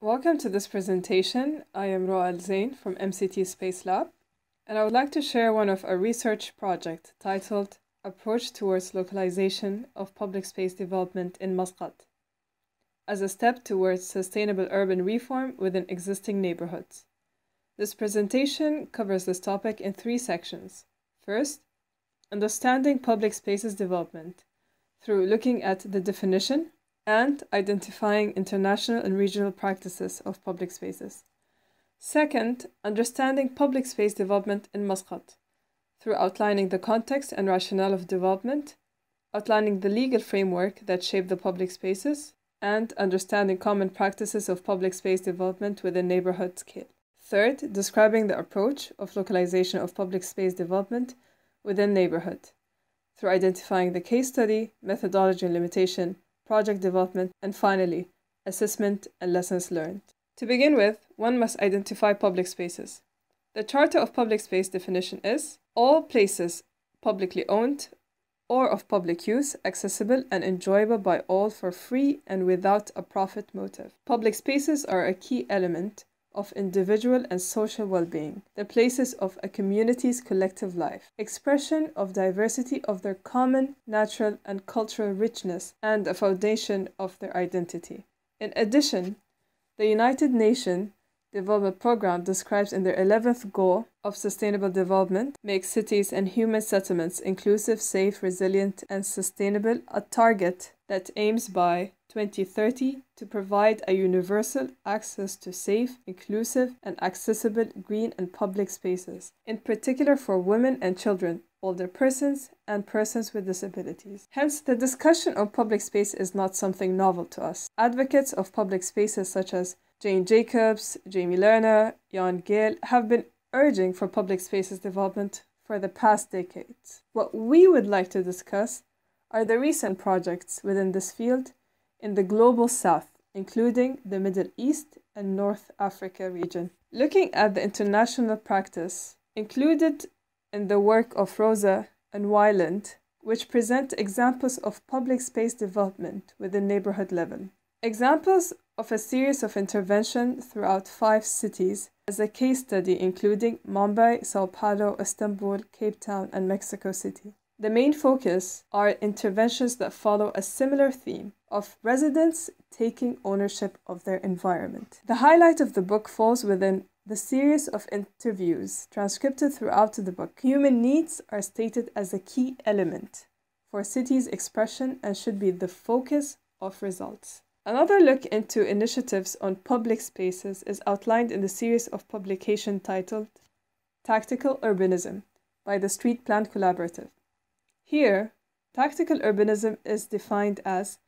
Welcome to this presentation. I am Elzain from MCT Space Lab, and I would like to share one of our research project titled Approach Towards Localization of Public Space Development in Muscat as a step towards sustainable urban reform within existing neighborhoods. This presentation covers this topic in three sections. First, understanding public spaces development through looking at the definition and identifying international and regional practices of public spaces. Second, understanding public space development in Muscat through outlining the context and rationale of development, outlining the legal framework that shape the public spaces, and understanding common practices of public space development within neighborhood scale. Third, describing the approach of localization of public space development within neighborhood through identifying the case study, methodology and limitation, project development, and finally, assessment and lessons learned. To begin with, one must identify public spaces. The Charter of Public Space definition is all places publicly owned or of public use, accessible and enjoyable by all for free and without a profit motive. Public spaces are a key element of individual and social well-being, the places of a community's collective life, expression of diversity of their common natural and cultural richness, and a foundation of their identity. In addition, the United Nations Development Programme describes in their 11th goal of sustainable development, make cities and human settlements inclusive, safe, resilient, and sustainable, a target that aims by 2030 to provide a universal access to safe, inclusive, and accessible green and public spaces, in particular for women and children, older persons, and persons with disabilities. Hence, the discussion on public space is not something novel to us. Advocates of public spaces such as Jane Jacobs, Jamie Lerner, Jan Gehl have been urging for public spaces development for the past decades. What we would like to discuss are the recent projects within this field in the global south, including the Middle East and North Africa region. Looking at the international practice included in the work of Rosa and Weiland, which present examples of public space development within neighborhood level. Examples of a series of intervention throughout 5 cities as a case study including Mumbai, Sao Paulo, Istanbul, Cape Town, and Mexico City. The main focus are interventions that follow a similar theme of residents taking ownership of their environment. The highlight of the book falls within the series of interviews transcribed throughout the book. Human needs are stated as a key element for cities' expression and should be the focus of results. Another look into initiatives on public spaces is outlined in the series of publication titled Tactical Urbanism by the Street Plan Collaborative. Here, tactical urbanism is defined as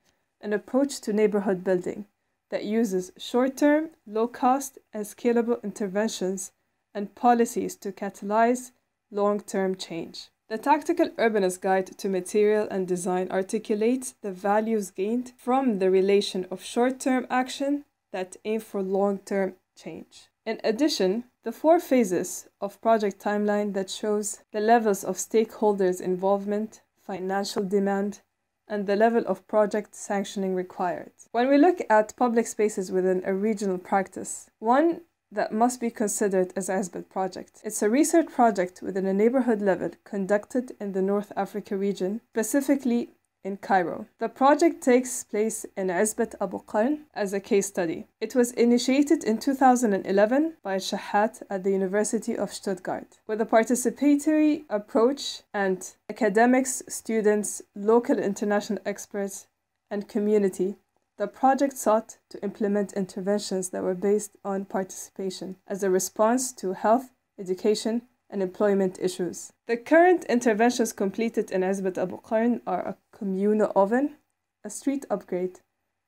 an approach to neighborhood building that uses short-term, low-cost, and scalable interventions and policies to catalyze long-term change. The Tactical Urbanist Guide to Material and Design articulates the values gained from the relation of short-term action that aim for long-term change. In addition, the 4 phases of project timeline that shows the levels of stakeholders' involvement, financial demand, and the level of project sanctioning required. When we look at public spaces within a regional practice, one that must be considered as ASBET project. It's a research project within a neighborhood level conducted in the North Africa region, specifically in Cairo. The project takes place in ASBET Abu Qarn as a case study. It was initiated in 2011 by Shahat at the University of Stuttgart with a participatory approach, and academics, students, local and international experts, and community. The project sought to implement interventions that were based on participation as a response to health, education, and employment issues. The current interventions completed in ASBET Abu Qarn are a communal oven, a street upgrade,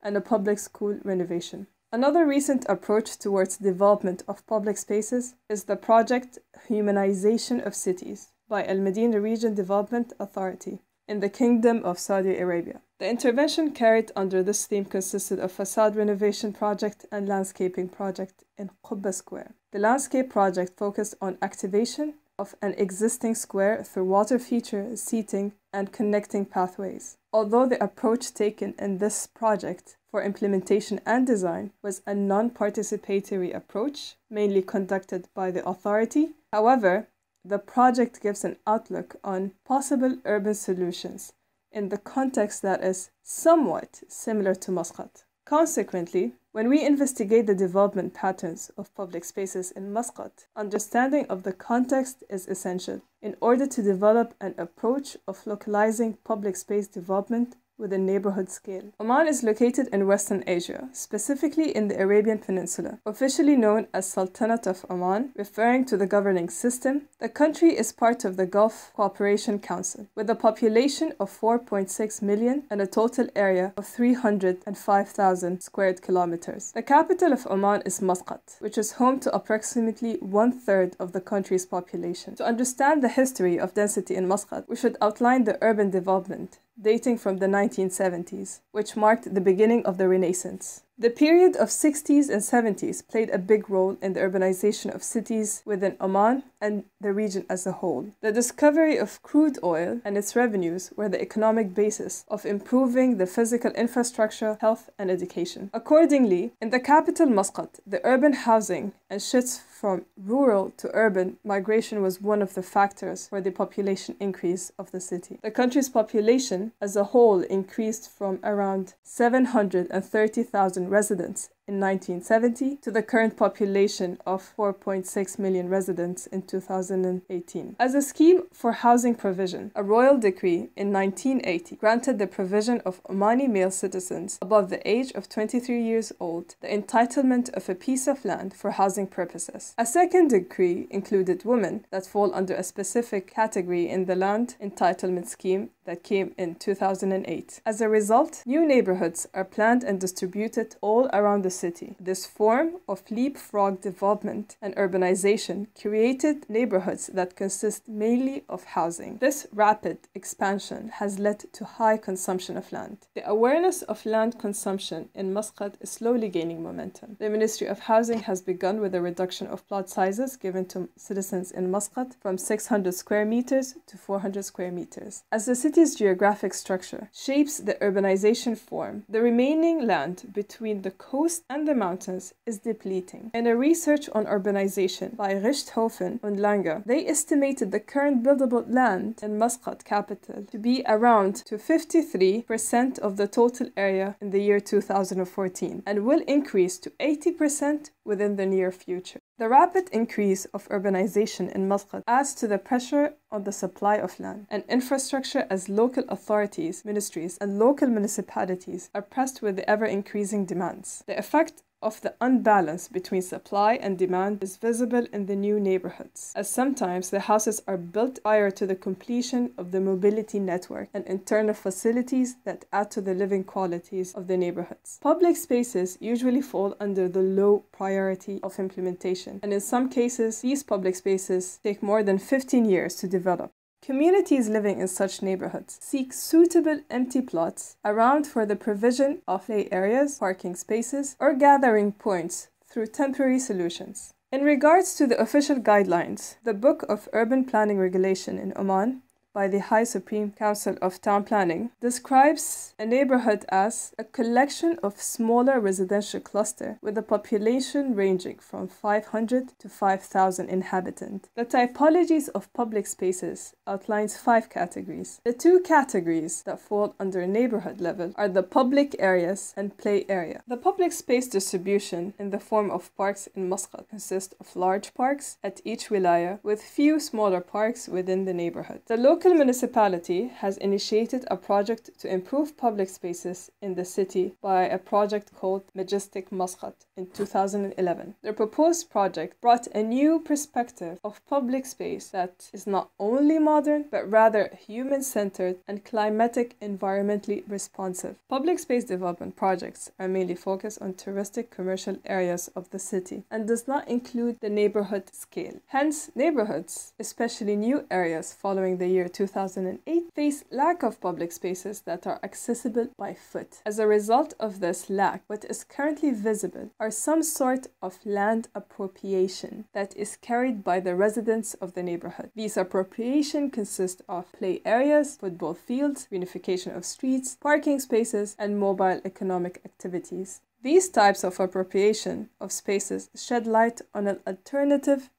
and a public school renovation. Another recent approach towards development of public spaces is the project Humanization of Cities by Al Medina Region Development Authority in the Kingdom of Saudi Arabia. The intervention carried under this theme consisted of facade renovation project and landscaping project in Qubba Square. The landscape project focused on activation of an existing square through water feature, seating, and connecting pathways. Although the approach taken in this project for implementation and design was a non-participatory approach, mainly conducted by the authority. However, the project gives an outlook on possible urban solutions in the context that is somewhat similar to Muscat. Consequently, when we investigate the development patterns of public spaces in Muscat, understanding of the context is essential in order to develop an approach of localizing public space development with a neighborhood scale. Oman is located in Western Asia, specifically in the Arabian Peninsula. Officially known as Sultanate of Oman, referring to the governing system, the country is part of the Gulf Cooperation Council, with a population of 4.6 million and a total area of 305,000 square kilometers. The capital of Oman is Muscat, which is home to approximately 1/3 of the country's population. To understand the history of density in Muscat, we should outline the urban development dating from the 1970s, which marked the beginning of the Renaissance. The period of 60s and 70s played a big role in the urbanization of cities within Oman and the region as a whole. The discovery of crude oil and its revenues were the economic basis of improving the physical infrastructure, health, and education. Accordingly, in the capital Muscat, the urban housing and shifts from rural to urban migration was one of the factors for the population increase of the city. The country's population as a whole increased from around 730,000 residents in 1970 to the current population of 4.6 million residents in 2018. As a scheme for housing provision, a royal decree in 1980 granted the provision of Omani male citizens above the age of 23 years old the entitlement of a piece of land for housing purposes. A second decree included women that fall under a specific category in the land entitlement scheme that came in 2008. As a result, new neighborhoods are planned and distributed all around the city. This form of leapfrog development and urbanization created neighborhoods that consist mainly of housing. This rapid expansion has led to high consumption of land. The awareness of land consumption in Muscat is slowly gaining momentum. The Ministry of Housing has begun with a reduction of plot sizes given to citizens in Muscat from 600 square meters to 400 square meters. As the city's geographic structure shapes the urbanization form, the remaining land between the coast and the mountains is depleting. In a research on urbanization by Richthofen and Lange, they estimated the current buildable land in Muscat capital to be around to 53% of the total area in the year 2014 and will increase to 80% within the near future. The rapid increase of urbanization in Muscat adds to the pressure on the supply of land and infrastructure as local authorities, ministries, and local municipalities are pressed with the ever-increasing demands. The effect of the unbalance between supply and demand is visible in the new neighborhoods, as sometimes the houses are built prior to the completion of the mobility network and internal facilities that add to the living qualities of the neighborhoods. Public spaces usually fall under the low priority of implementation, and in some cases, these public spaces take more than 15 years to develop. Communities living in such neighborhoods seek suitable empty plots around for the provision of play areas, parking spaces, or gathering points through temporary solutions. In regards to the official guidelines, the Book of Urban Planning Regulation in Oman by the High Supreme Council of Town Planning describes a neighborhood as a collection of smaller residential clusters with a population ranging from 500 to 5,000 inhabitants. The typologies of public spaces outlines 5 categories. The 2 categories that fall under neighborhood level are the public areas and play area. The public space distribution in the form of parks in Muscat consists of large parks at each wilaya with few smaller parks within the neighborhood. The local municipality has initiated a project to improve public spaces in the city by a project called Majestic Muscat in 2011. The proposed project brought a new perspective of public space that is not only modern but rather human-centered and climatic environmentally responsive. Public space development projects are mainly focused on touristic commercial areas of the city and does not include the neighborhood scale. Hence, neighborhoods, especially new areas following the year 2008 face lack of public spaces that are accessible by foot. As a result of this lack, what is currently visible are some sort of land appropriation that is carried by the residents of the neighborhood. These appropriation consist of play areas, football fields, unification of streets, parking spaces, and mobile economic activities. These types of appropriation of spaces shed light on an alternative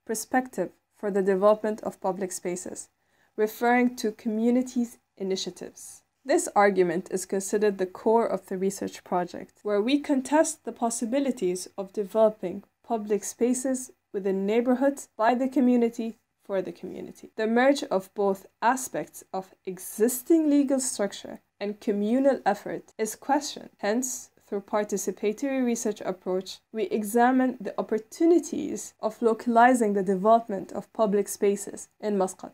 perspective for the development of public spaces, referring to communities' initiatives. This argument is considered the core of the research project, where we contest the possibilities of developing public spaces within neighborhoods by the community for the community. The merge of both aspects of existing legal structure and communal effort is questioned. Hence, through participatory research approach, we examine the opportunities of localizing the development of public spaces in Muscat.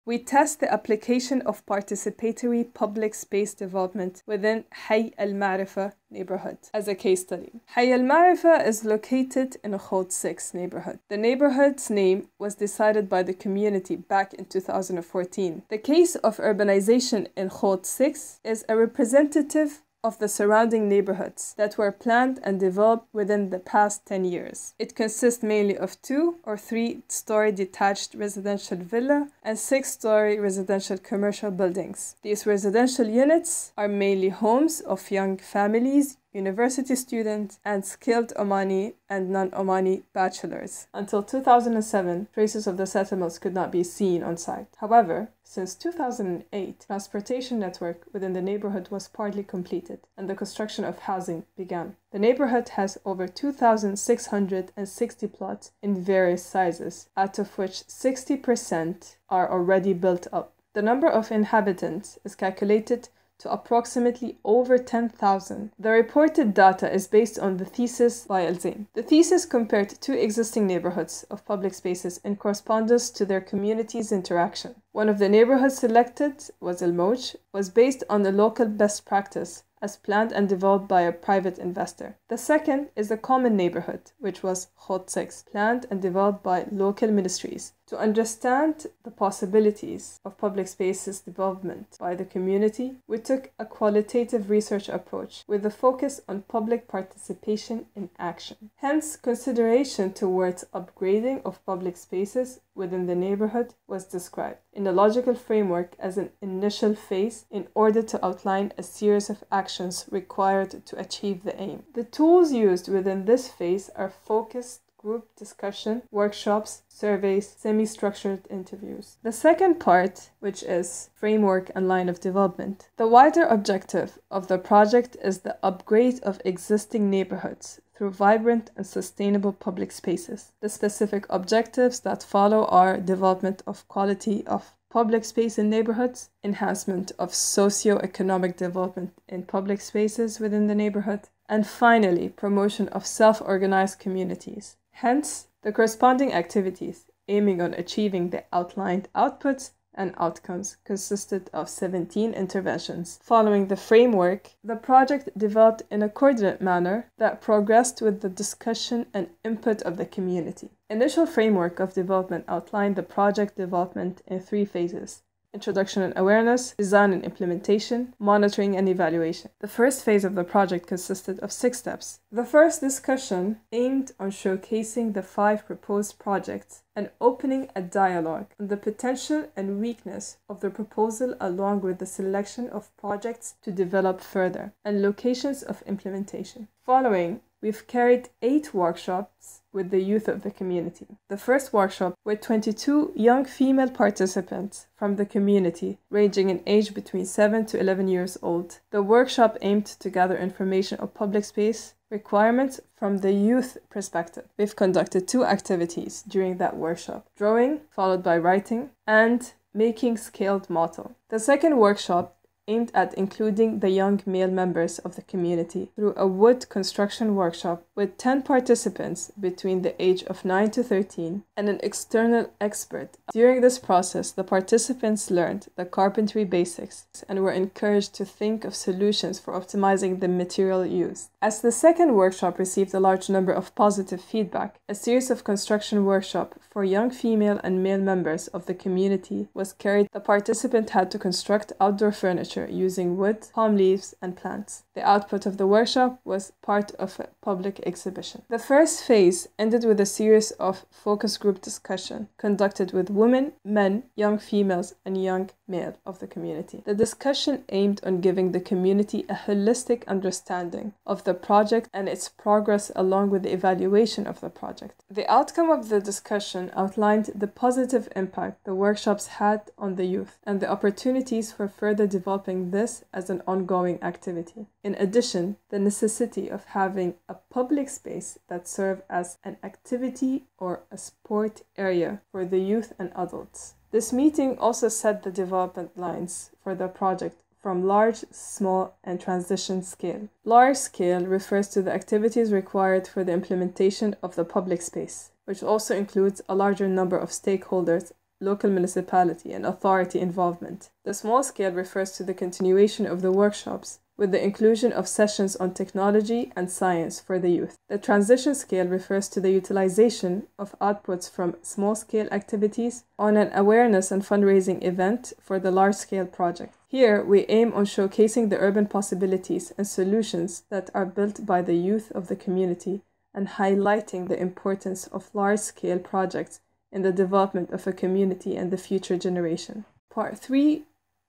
We test the application of participatory public space development within Hay al-Ma'rifa neighborhood as a case study. Hay al-Ma'rifa is located in Khod 6 neighborhood. The neighborhood's name was decided by the community back in 2014. The case of urbanization in Khod 6 is a representative of the surrounding neighborhoods that were planned and developed within the past 10 years. It consists mainly of 2 or 3-story detached residential villa and 6-story residential commercial buildings. These residential units are mainly homes of young families, university students, and skilled Omani and non-Omani bachelors. Until 2007, traces of the settlements could not be seen on site. However, since 2008, transportation network within the neighborhood was partly completed and the construction of housing began. The neighborhood has over 2,660 plots in various sizes, out of which 60% are already built up. The number of inhabitants is calculated to approximately over 10,000. The reported data is based on the thesis by Elzain. The thesis compared 2 existing neighborhoods of public spaces in correspondence to their community's interaction. One of the neighborhoods selected was El Moj, was based on the local best practice as planned and developed by a private investor. The second is the common neighborhood, which was Khod 6, planned and developed by local ministries. To understand the possibilities of public spaces development by the community, we took a qualitative research approach with a focus on public participation in action. Hence, consideration towards upgrading of public spaces within the neighborhood was described in a logical framework as an initial phase in order to outline a series of actions required to achieve the aim. The tools used within this phase are focused group discussion, workshops, surveys, semi-structured interviews. The second part, which is framework and line of development. The wider objective of the project is the upgrade of existing neighborhoods through vibrant and sustainable public spaces. The specific objectives that follow are development of quality of public space in neighborhoods, enhancement of socio-economic development in public spaces within the neighborhood, and finally, promotion of self-organized communities. Hence, the corresponding activities aiming on achieving the outlined outputs and outcomes consisted of 17 interventions. Following the framework, the project developed in a coordinate manner that progressed with the discussion and input of the community. Initial framework of development outlined the project development in 3 phases: introduction and awareness, design and implementation, monitoring and evaluation. The first phase of the project consisted of 6 steps. The first discussion aimed on showcasing the 5 proposed projects and opening a dialogue on the potential and weakness of the proposal along with the selection of projects to develop further and locations of implementation. Following, we've carried 8 workshops with the youth of the community. The first workshop with 22 young female participants from the community, ranging in age between 7 to 11 years old. The workshop aimed to gather information of public space requirements from the youth perspective. We've conducted 2 activities during that workshop: drawing, followed by writing, and making scaled model. The second workshop aimed at including the young male members of the community through a wood construction workshop with 10 participants between the age of 9 to 13 and an external expert. During this process, the participants learned the carpentry basics and were encouraged to think of solutions for optimizing the material used. As the second workshop received a large number of positive feedback, a series of construction workshops for young female and male members of the community was carried. The participant had to construct outdoor furniture using wood, palm leaves, and plants. The output of the workshop was part of a public exhibition. The first phase ended with a series of focus group discussion conducted with women, men, young females, and young male of the community. The discussion aimed on giving the community a holistic understanding of the project and its progress along with the evaluation of the project. The outcome of the discussion outlined the positive impact the workshops had on the youth and the opportunities for further developing this as an ongoing activity. In addition, the necessity of having a public space that serves as an activity or a sport area for the youth and adults. This meeting also set the development lines for the project from large, small, and transition scale. Large scale refers to the activities required for the implementation of the public space, which also includes a larger number of stakeholders, local municipality, and authority involvement. The small scale refers to the continuation of the workshops, with the inclusion of sessions on technology and science for the youth. The transition scale refers to the utilization of outputs from small-scale activities on an awareness and fundraising event for the large-scale project. Here, we aim on showcasing the urban possibilities and solutions that are built by the youth of the community and highlighting the importance of large-scale projects in the development of a community and the future generation. Part 3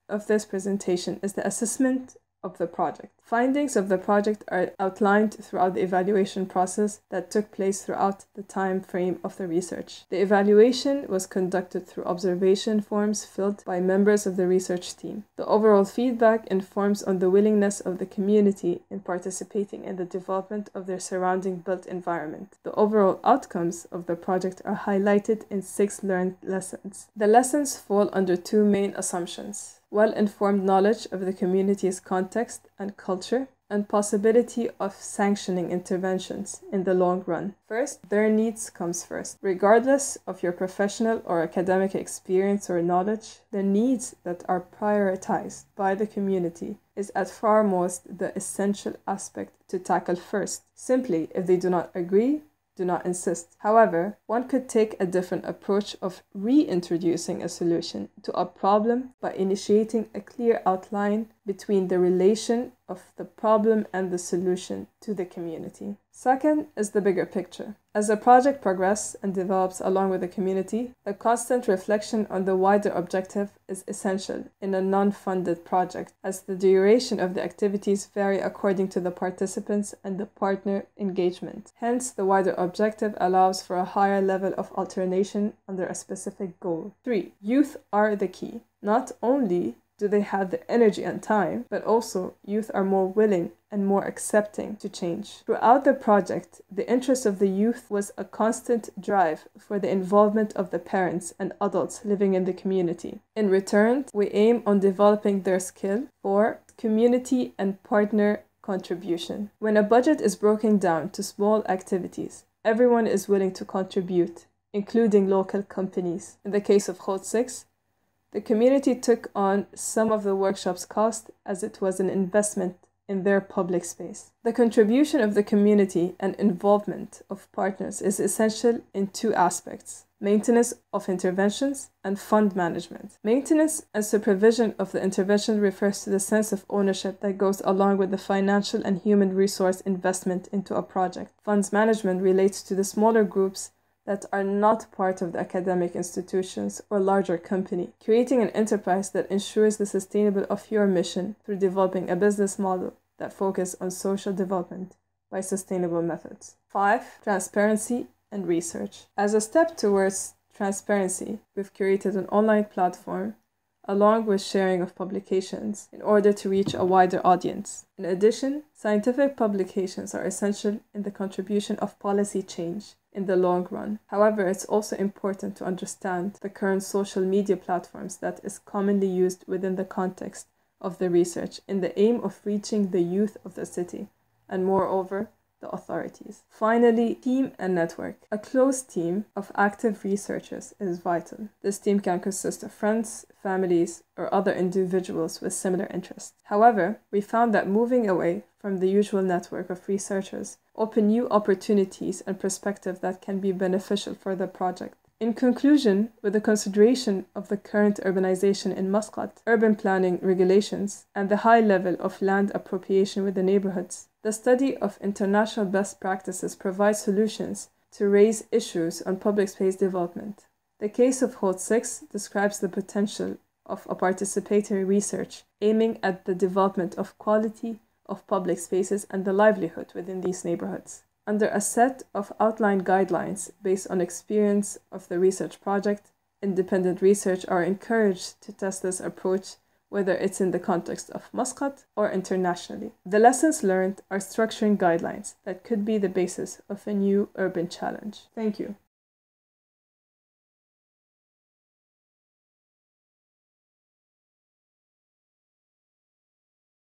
of this presentation is the assessment of the project. Findings of the project are outlined throughout the evaluation process that took place throughout the time frame of the research. The evaluation was conducted through observation forms filled by members of the research team. The overall feedback informs on the willingness of the community in participating in the development of their surrounding built environment. The overall outcomes of the project are highlighted in 6 learned lessons. The lessons fall under 2 main assumptions: well-informed knowledge of the community's context and culture, and possibility of sanctioning interventions in the long run. First, their needs comes first. Regardless of your professional or academic experience or knowledge, the needs that are prioritized by the community is at foremost the essential aspect to tackle first. Simply, if they do not agree, do not insist. However, one could take a different approach of reintroducing a solution to a problem by initiating a clear outline between the relation of the problem and the solution to the community. Second is the bigger picture. As the project progresses and develops along with the community, the constant reflection on the wider objective is essential in a non-funded project, as the duration of the activities vary according to the participants and the partner engagement. Hence, the wider objective allows for a higher level of alternation under a specific goal. 3. Youth are the key. Not only do they have the energy and time, but also youth are more willing and more accepting to change. Throughout the project, the interest of the youth was a constant drive for the involvement of the parents and adults living in the community. In return, we aim on developing their skill for community and partner contribution. When a budget is broken down to small activities, everyone is willing to contribute, including local companies. In the case of Code 6, the community took on some of the workshop's cost as it was an investment in their public space. The contribution of the community and involvement of partners is essential in 2 aspects: maintenance of interventions and fund management. Maintenance and supervision of the intervention refers to the sense of ownership that goes along with the financial and human resource investment into a project. Funds management relates to the smaller groups that are not part of the academic institutions or larger company, creating an enterprise that ensures the sustainability of your mission through developing a business model that focuses on social development by sustainable methods. 5. Transparency and research. As a step towards transparency, we've created an online platform along with sharing of publications in order to reach a wider audience. In addition, scientific publications are essential in the contribution of policy change in the long run. However, it's also important to understand the current social media platforms that is commonly used within the context of the research in the aim of reaching the youth of the city and, moreover, the authorities. Finally, team and network. A close team of active researchers is vital. This team can consist of friends, families, or other individuals with similar interests. However, we found that moving away from the usual network of researchers open new opportunities and perspectives that can be beneficial for the project. In conclusion, with the consideration of the current urbanization in Muscat, urban planning regulations, and the high level of land appropriation within neighborhoods, the study of international best practices provides solutions to raise issues on public space development. The case of Hot 6 describes the potential of a participatory research aiming at the development of quality of public spaces and the livelihood within these neighborhoods. Under a set of outlined guidelines based on experience of the research project, independent research are encouraged to test this approach, whether it's in the context of Muscat or internationally. The lessons learned are structuring guidelines that could be the basis of a new urban challenge. Thank you.